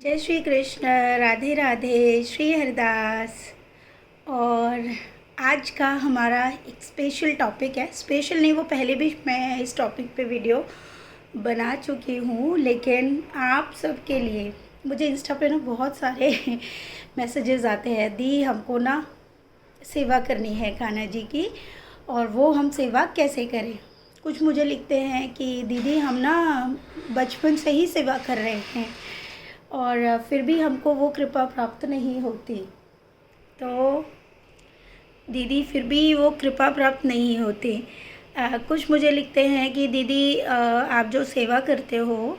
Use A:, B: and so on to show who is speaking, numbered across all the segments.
A: जय श्री कृष्ण। राधे राधे। श्री हरिदास। और आज का हमारा एक स्पेशल टॉपिक है। स्पेशल नहीं, वो पहले भी मैं इस टॉपिक पे वीडियो बना चुकी हूँ, लेकिन आप सबके लिए मुझे इंस्टा पे ना बहुत सारे मैसेजेस आते हैं। दी हमको ना सेवा करनी है कान्हा जी की, और वो हम सेवा कैसे करें। कुछ मुझे लिखते हैं कि दीदी हम ना बचपन से ही सेवा कर रहे हैं और फिर भी हमको वो कृपा प्राप्त नहीं होती। तो दीदी फिर भी वो कृपा प्राप्त नहीं होती। कुछ मुझे लिखते हैं कि दीदी आप जो सेवा करते हो,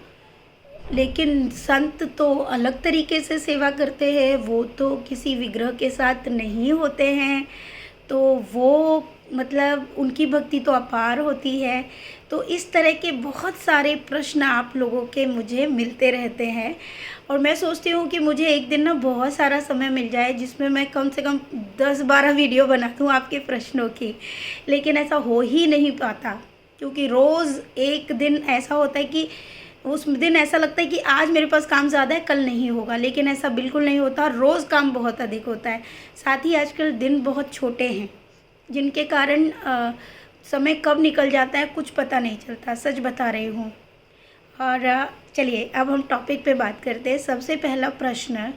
A: लेकिन संत तो अलग तरीके से सेवा करते हैं, वो तो किसी विग्रह के साथ नहीं होते हैं, तो वो मतलब उनकी भक्ति तो अपार होती है। तो इस तरह के बहुत सारे प्रश्न आप लोगों के मुझे मिलते रहते हैं, और मैं सोचती हूँ कि मुझे एक दिन ना बहुत सारा समय मिल जाए जिसमें मैं कम से कम 10-12 वीडियो बना दूँ आपके प्रश्नों की, लेकिन ऐसा हो ही नहीं पाता, क्योंकि रोज़ एक दिन ऐसा होता है कि उस दिन ऐसा लगता है कि आज मेरे पास काम ज़्यादा है, कल नहीं होगा, लेकिन ऐसा बिल्कुल नहीं होता। रोज़ काम बहुत अधिक होता है। साथ ही आजकल दिन बहुत छोटे हैं, जिनके कारण समय कब निकल जाता है कुछ पता नहीं चलता। सच बता रही हूँ। और चलिए अब हम टॉपिक पे बात करते हैं। सबसे पहला प्रश्न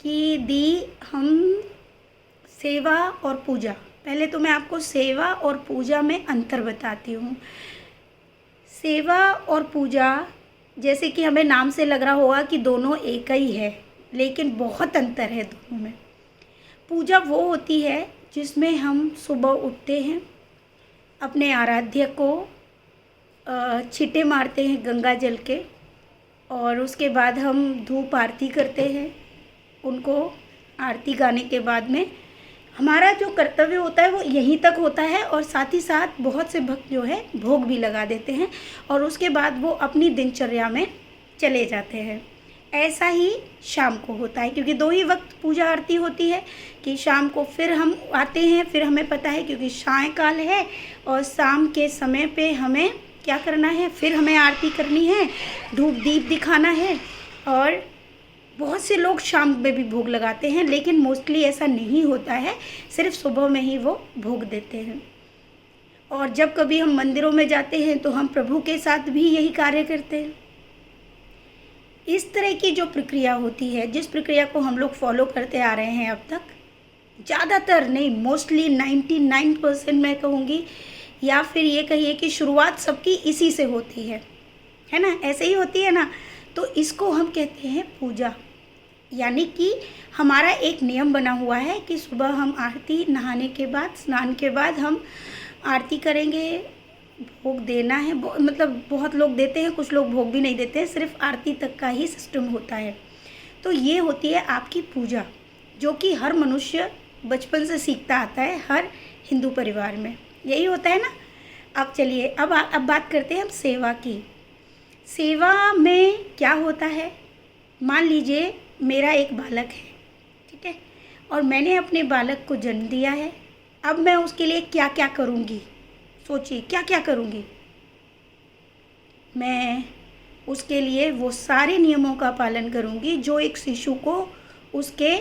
A: कि दी हम सेवा और पूजा, पहले तो मैं आपको सेवा और पूजा में अंतर बताती हूँ। सेवा और पूजा जैसे कि हमें नाम से लग रहा होगा कि दोनों एक ही है, लेकिन बहुत अंतर है दोनों में। पूजा वो होती है जिसमें हम सुबह उठते हैं, अपने आराध्य को छींटे मारते हैं गंगा जल के, और उसके बाद हम धूप आरती करते हैं। उनको आरती गाने के बाद में हमारा जो कर्तव्य होता है वो यहीं तक होता है, और साथ ही साथ बहुत से भक्त जो है भोग भी लगा देते हैं, और उसके बाद वो अपनी दिनचर्या में चले जाते हैं। ऐसा ही शाम को होता है, क्योंकि दो ही वक्त पूजा आरती होती है कि शाम को फिर हम आते हैं। फिर हमें पता है क्योंकि सायंकाल है, और शाम के समय पे हमें क्या करना है, फिर हमें आरती करनी है, धूप दीप दिखाना है। और बहुत से लोग शाम में भी भोग लगाते हैं, लेकिन मोस्टली ऐसा नहीं होता है, सिर्फ सुबह में ही वो भोग देते हैं। और जब कभी हम मंदिरों में जाते हैं तो हम प्रभु के साथ भी यही कार्य करते हैं। इस तरह की जो प्रक्रिया होती है, जिस प्रक्रिया को हम लोग फॉलो करते आ रहे हैं अब तक, ज़्यादातर नहीं, मोस्टली 99% मैं कहूँगी, या फिर ये कहिए कि शुरुआत सबकी इसी से होती है ना, ऐसे ही होती है ना। तो इसको हम कहते हैं पूजा। यानी कि हमारा एक नियम बना हुआ है कि सुबह हम आरती, नहाने के बाद, स्नान के बाद हम आरती करेंगे, भोग देना है। मतलब बहुत लोग देते हैं, कुछ लोग भोग भी नहीं देते हैं, सिर्फ आरती तक का ही सिस्टम होता है। तो ये होती है आपकी पूजा, जो कि हर मनुष्य बचपन से सीखता आता है, हर हिंदू परिवार में यही होता है ना। अब चलिए अब बात करते हैं हम सेवा की। सेवा में क्या होता है, मान लीजिए मेरा एक बालक है, ठीक है, और मैंने अपने बालक को जन्म दिया है। अब मैं उसके लिए क्या क्या करूँगी, सोचिए क्या क्या करूँगी। मैं उसके लिए वो सारे नियमों का पालन करूँगी जो एक शिशु को उसके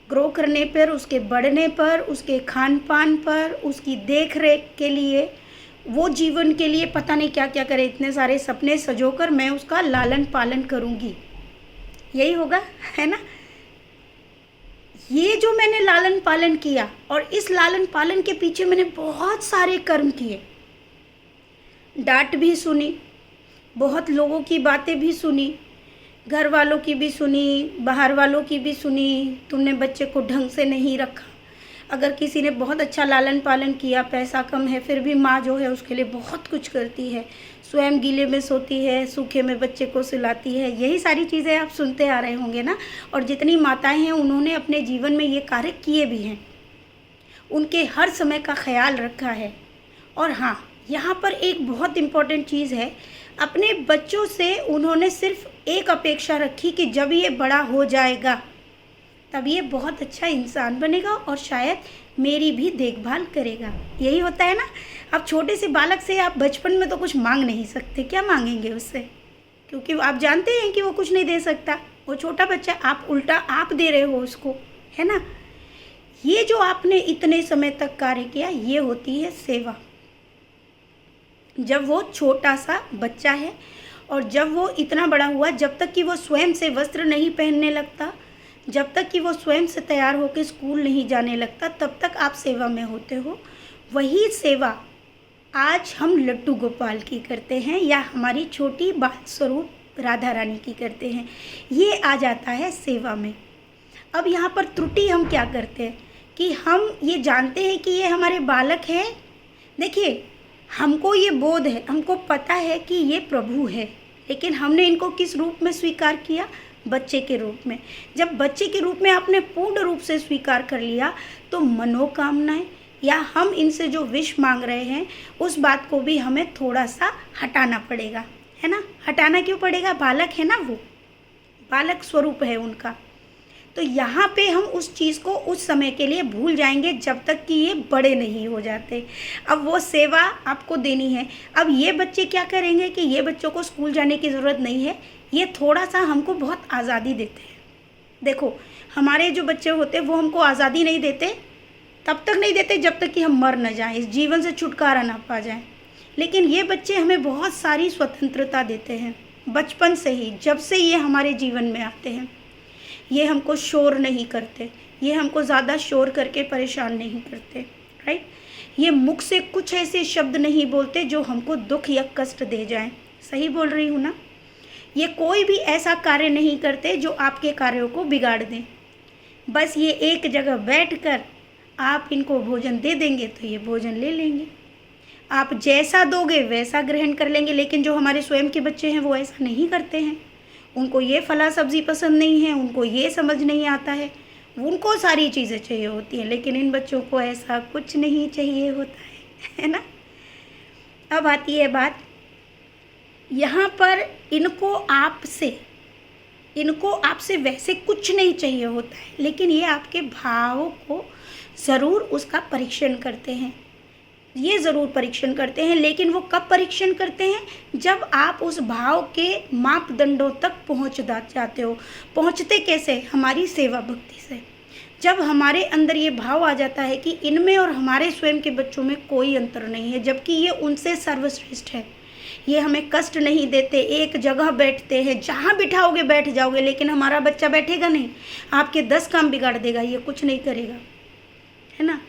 A: ग्रो करने पर, उसके बढ़ने पर, उसके खान पान पर, उसकी देख रेख के लिए, वो जीवन के लिए पता नहीं क्या क्या करे, इतने सारे सपने सजोकर मैं उसका लालन पालन करूँगी। यही होगा, है ना। ये जो मैंने लालन पालन किया, और इस लालन पालन के पीछे मैंने बहुत सारे कर्म किए, डांट भी सुनी, बहुत लोगों की बातें भी सुनी, घर वालों की भी सुनी, बाहर वालों की भी सुनी। तुमने बच्चे को ढंग से नहीं रखा। अगर किसी ने बहुत अच्छा लालन पालन किया, पैसा कम है, फिर भी माँ जो है उसके लिए बहुत कुछ करती है, स्वयं गीले में सोती है, सूखे में बच्चे को सुलाती है। यही सारी चीज़ें आप सुनते आ रहे होंगे ना। और जितनी माताएं हैं उन्होंने अपने जीवन में ये कार्य किए भी हैं, उनके हर समय का ख्याल रखा है। और हाँ, यहाँ पर एक बहुत इम्पॉर्टेंट चीज़ है, अपने बच्चों से उन्होंने सिर्फ एक अपेक्षा रखी कि जब ये बड़ा हो जाएगा तब ये बहुत अच्छा इंसान बनेगा और शायद मेरी भी देखभाल करेगा। यही होता है ना। अब छोटे से बालक से आप बचपन में तो कुछ मांग नहीं सकते, क्या मांगेंगे उससे, क्योंकि आप जानते हैं कि वो कुछ नहीं दे सकता, वो छोटा बच्चा, आप उल्टा आप दे रहे हो उसको, है ना। ये जो आपने इतने समय तक कार्य किया, ये होती है सेवा। जब वो छोटा सा बच्चा है और जब वो इतना बड़ा हुआ, जब तक कि वो स्वयं से वस्त्र नहीं पहनने लगता, जब तक कि वो स्वयं से तैयार होकर स्कूल नहीं जाने लगता, तब तक आप सेवा में होते हो। वही सेवा आज हम लड्डू गोपाल की करते हैं या हमारी छोटी बाल स्वरूप राधा रानी की करते हैं। ये आ जाता है सेवा में। अब यहाँ पर त्रुटि हम क्या करते हैं कि हम ये जानते हैं कि ये हमारे बालक हैं। देखिए, हमको ये बोध है, हमको पता है कि ये प्रभु है, लेकिन हमने इनको किस रूप में स्वीकार किया? बच्चे के रूप में। जब बच्चे के रूप में आपने पूर्ण रूप से स्वीकार कर लिया, तो मनोकामनाएं या हम इनसे जो विश मांग रहे हैं, उस बात को भी हमें थोड़ा सा हटाना पड़ेगा, है ना। हटाना क्यों पड़ेगा? बालक है ना, वो बालक स्वरूप है उनका। तो यहाँ पे हम उस चीज़ को उस समय के लिए भूल जाएंगे जब तक कि ये बड़े नहीं हो जाते। अब वो सेवा आपको देनी है। अब ये बच्चे क्या करेंगे कि ये बच्चों को स्कूल जाने की ज़रूरत नहीं है, ये थोड़ा सा हमको बहुत आज़ादी देते हैं। देखो, हमारे जो बच्चे होते हैं वो हमको आज़ादी नहीं देते, तब तक नहीं देते जब तक कि हम मर न जाएं, इस जीवन से छुटकारा ना पा जाएं। लेकिन ये बच्चे हमें बहुत सारी स्वतंत्रता देते हैं बचपन से ही, जब से ये हमारे जीवन में आते हैं। ये हमको शोर नहीं करते, ये हमको ज़्यादा शोर करके परेशान नहीं करते, राइट। ये मुख से कुछ ऐसे शब्द नहीं बोलते जो हमको दुख या कष्ट दे जाएं। सही बोल रही हूँ ना। ये कोई भी ऐसा कार्य नहीं करते जो आपके कार्यों को बिगाड़ दें। बस ये एक जगह बैठकर आप इनको भोजन दे देंगे तो ये भोजन ले लेंगे, आप जैसा दोगे वैसा ग्रहण कर लेंगे। लेकिन जो हमारे स्वयं के बच्चे हैं वो ऐसा नहीं करते हैं। उनको ये फला सब्ज़ी पसंद नहीं है, उनको ये समझ नहीं आता है, उनको सारी चीज़ें चाहिए होती हैं। लेकिन इन बच्चों को ऐसा कुछ नहीं चाहिए होता है ना। अब आती है बात यहाँ पर, इनको आपसे वैसे कुछ नहीं चाहिए होता है, लेकिन ये आपके भावों को ज़रूर उसका परीक्षण करते हैं। ये ज़रूर परीक्षण करते हैं, लेकिन वो कब परीक्षण करते हैं? जब आप उस भाव के मापदंडों तक पहुंच जाते हो। पहुंचते कैसे? हमारी सेवा भक्ति से। जब हमारे अंदर ये भाव आ जाता है कि इनमें और हमारे स्वयं के बच्चों में कोई अंतर नहीं है, जबकि ये उनसे सर्वश्रेष्ठ है, ये हमें कष्ट नहीं देते, एक जगह बैठते हैं, जहाँ बिठाओगे बैठ जाओगे, लेकिन हमारा बच्चा बैठेगा नहीं, आपके 10 काम बिगाड़ देगा, ये कुछ नहीं करेगा, है ना।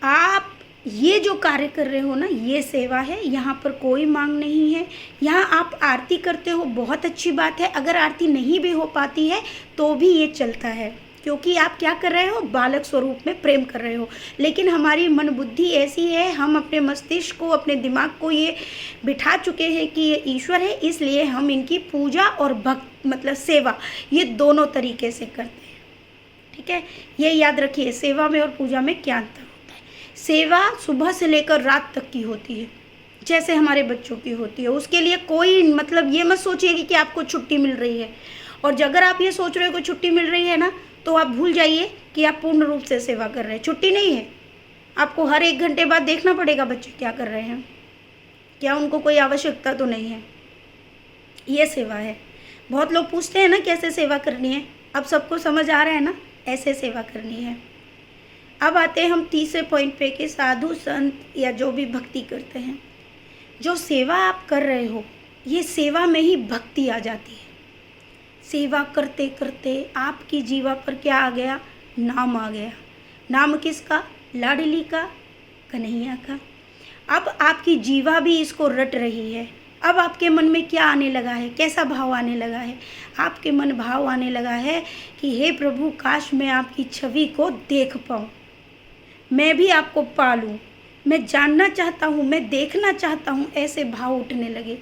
A: आप ये जो कार्य कर रहे हो ना, ये सेवा है। यहाँ पर कोई मांग नहीं है। यहाँ आप आरती करते हो, बहुत अच्छी बात है। अगर आरती नहीं भी हो पाती है तो भी ये चलता है, क्योंकि आप क्या कर रहे हो? बालक स्वरूप में प्रेम कर रहे हो। लेकिन हमारी मन बुद्धि ऐसी है, हम अपने मस्तिष्क को, अपने दिमाग को ये बिठा चुके हैं कि ये ईश्वर है, इसलिए हम इनकी पूजा और भक्त मतलब सेवा, ये दोनों तरीके से करते हैं। ठीक है, ये याद रखिए, सेवा में और पूजा में क्या अंतर होता है। सेवा सुबह से लेकर रात तक की होती है, जैसे हमारे बच्चों की होती है। उसके लिए कोई मतलब ये मत सोचिए कि आपको छुट्टी मिल रही है। और अगर आप ये सोच रहे हो कि छुट्टी मिल रही है ना, तो आप भूल जाइए कि आप पूर्ण रूप से सेवा कर रहे हैं। छुट्टी नहीं है, आपको हर 1 घंटे बाद देखना पड़ेगा बच्चे क्या कर रहे हैं, क्या उनको कोई आवश्यकता तो नहीं है। ये सेवा है। बहुत लोग पूछते हैं ना कैसे सेवा करनी है, अब सबको समझ आ रहा है ना, ऐसे सेवा करनी है। अब आते हैं हम तीसरे पॉइंट पे कि साधु संत या जो भी भक्ति करते हैं, जो सेवा आप कर रहे हो, ये सेवा में ही भक्ति आ जाती है। सेवा करते करते आपकी जीवा पर क्या आ गया? नाम आ गया। नाम किसका? लाडली का, कन्हैया का। अब आपकी जीवा भी इसको रट रही है। अब आपके मन में क्या आने लगा है? कैसा भाव आने लगा है? आपके मन भाव आने लगा है कि हे प्रभु, काश मैं आपकी छवि को देख पाऊँ, मैं भी आपको पालूँ, मैं जानना चाहता हूँ, मैं देखना चाहता हूँ। ऐसे भाव उठने लगे।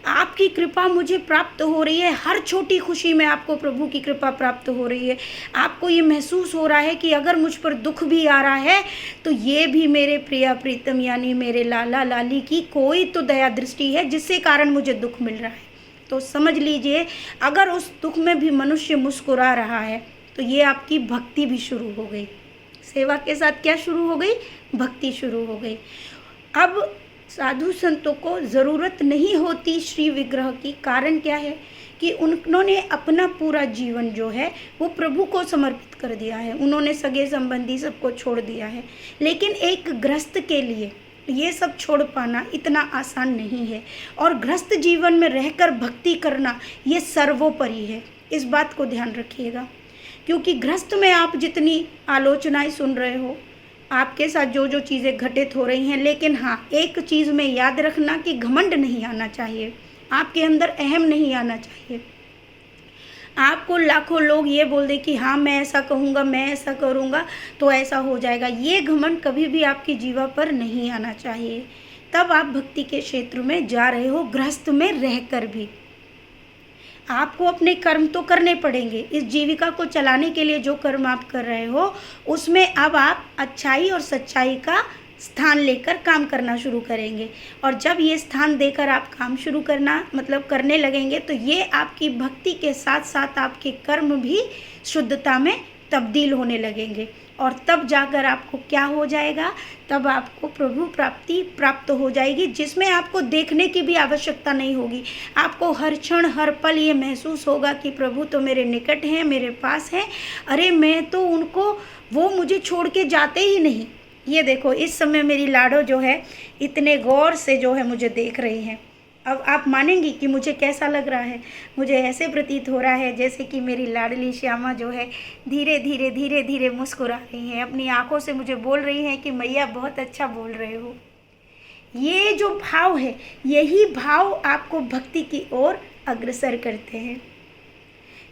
A: आपकी कृपा मुझे प्राप्त हो रही है, हर छोटी खुशी में आपको प्रभु की कृपा प्राप्त हो रही है। आपको ये महसूस हो रहा है कि अगर मुझ पर दुख भी आ रहा है तो ये भी मेरे प्रिया प्रीतम यानी मेरे लाला लाली की कोई तो दया दृष्टि है, जिससे कारण मुझे दुख मिल रहा है। तो समझ लीजिए, अगर उस दुख में भी मनुष्य मुस्कुरा रहा है तो ये आपकी भक्ति भी शुरू हो गई। सेवा के साथ क्या शुरू हो गई? भक्ति शुरू हो गई। अब साधु संतों को ज़रूरत नहीं होती श्री विग्रह की। कारण क्या है? कि उन्होंने अपना पूरा जीवन जो है वो प्रभु को समर्पित कर दिया है। उन्होंने सगे संबंधी सबको छोड़ दिया है। लेकिन एक गृहस्थ के लिए ये सब छोड़ पाना इतना आसान नहीं है, और गृहस्थ जीवन में रहकर भक्ति करना ये सर्वोपरि है। इस बात को ध्यान रखिएगा, क्योंकि गृहस्थ में आप जितनी आलोचनाएं सुन रहे हो, आपके साथ जो जो चीज़ें घटित हो रही हैं, लेकिन हाँ, एक चीज़ में याद रखना कि घमंड नहीं आना चाहिए, आपके अंदर अहम नहीं आना चाहिए। आपको लाखों लोग ये बोल दे कि हाँ मैं ऐसा कहूँगा, मैं ऐसा करूँगा तो ऐसा हो जाएगा, ये घमंड कभी भी आपकी जीवा पर नहीं आना चाहिए। तब आप भक्ति के क्षेत्र में जा रहे हो, गृहस्थ में रहकर भी। आपको अपने कर्म तो करने पड़ेंगे। इस जीविका को चलाने के लिए जो कर्म आप कर रहे हो उसमें अब आप अच्छाई और सच्चाई का स्थान लेकर काम करना शुरू करेंगे, और जब ये स्थान देकर आप काम शुरू करना मतलब करने लगेंगे तो ये आपकी भक्ति के साथ साथ आपके कर्म भी शुद्धता में तब्दील होने लगेंगे, और तब जाकर आपको क्या हो जाएगा, तब आपको प्रभु प्राप्ति प्राप्त हो जाएगी, जिसमें आपको देखने की भी आवश्यकता नहीं होगी। आपको हर क्षण हर पल ये महसूस होगा कि प्रभु तो मेरे निकट हैं, मेरे पास हैं, अरे मैं तो उनको, वो मुझे छोड़ के जाते ही नहीं। ये देखो, इस समय मेरी लाडो जो है इतने गौर से जो है मुझे देख रही हैं। अब आप मानेंगी कि मुझे कैसा लग रहा है। मुझे ऐसे प्रतीत हो रहा है जैसे कि मेरी लाडली श्यामा जो है धीरे धीरे धीरे धीरे मुस्कुरा रही हैं, अपनी आंखों से मुझे बोल रही हैं कि मैया बहुत अच्छा बोल रहे हो। ये जो भाव है, यही भाव आपको भक्ति की ओर अग्रसर करते हैं।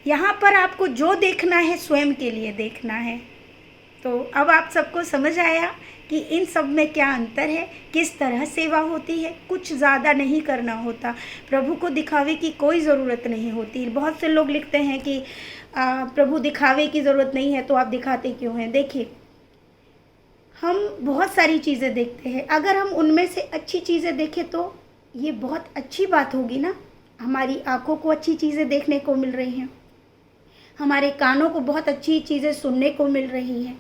A: यहाँ पर आपको जो देखना है स्वयं के लिए देखना है। तो अब आप सबको समझ आया कि इन सब में क्या अंतर है, किस तरह सेवा होती है। कुछ ज़्यादा नहीं करना होता, प्रभु को दिखावे की कोई ज़रूरत नहीं होती। बहुत से लोग लिखते हैं कि प्रभु दिखावे की ज़रूरत नहीं है तो आप दिखाते क्यों हैं। देखिए, हम बहुत सारी चीज़ें देखते हैं, अगर हम उनमें से अच्छी चीज़ें देखें तो ये बहुत अच्छी बात होगी ना। हमारी आँखों को अच्छी चीज़ें देखने को मिल रही हैं, हमारे कानों को बहुत अच्छी चीज़ें सुनने को मिल रही हैं,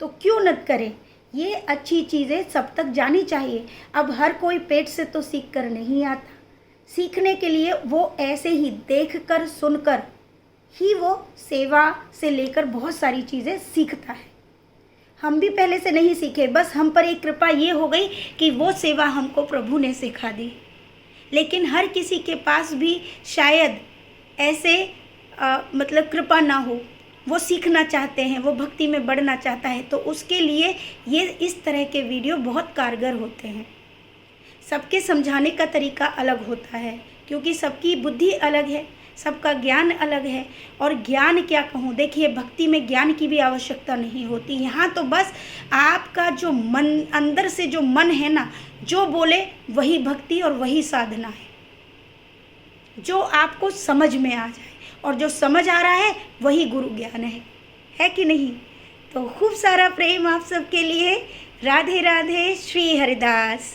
A: तो क्यों न करें। ये अच्छी चीज़ें सब तक जानी चाहिए। अब हर कोई पेट से तो सीख कर नहीं आता, सीखने के लिए वो ऐसे ही देख कर सुन कर ही वो सेवा से लेकर बहुत सारी चीज़ें सीखता है। हम भी पहले से नहीं सीखे, बस हम पर एक कृपा ये हो गई कि वो सेवा हमको प्रभु ने सिखा दी। लेकिन हर किसी के पास भी शायद ऐसे मतलब कृपा ना हो, वो सीखना चाहते हैं, वो भक्ति में बढ़ना चाहता है, तो उसके लिए ये इस तरह के वीडियो बहुत कारगर होते हैं। सबके समझाने का तरीका अलग होता है, क्योंकि सबकी बुद्धि अलग है, सबका ज्ञान अलग है। और ज्ञान क्या कहूँ, देखिए भक्ति में ज्ञान की भी आवश्यकता नहीं होती। यहाँ तो बस आपका जो मन, अंदर से जो मन है ना, जो बोले वही भक्ति और वही साधना है, जो आपको समझ में आ जाए, और जो समझ आ रहा है वही गुरु ज्ञान है कि नहीं। तो खूब सारा प्रेम आप सबके लिए। राधे राधे, श्री हरिदास।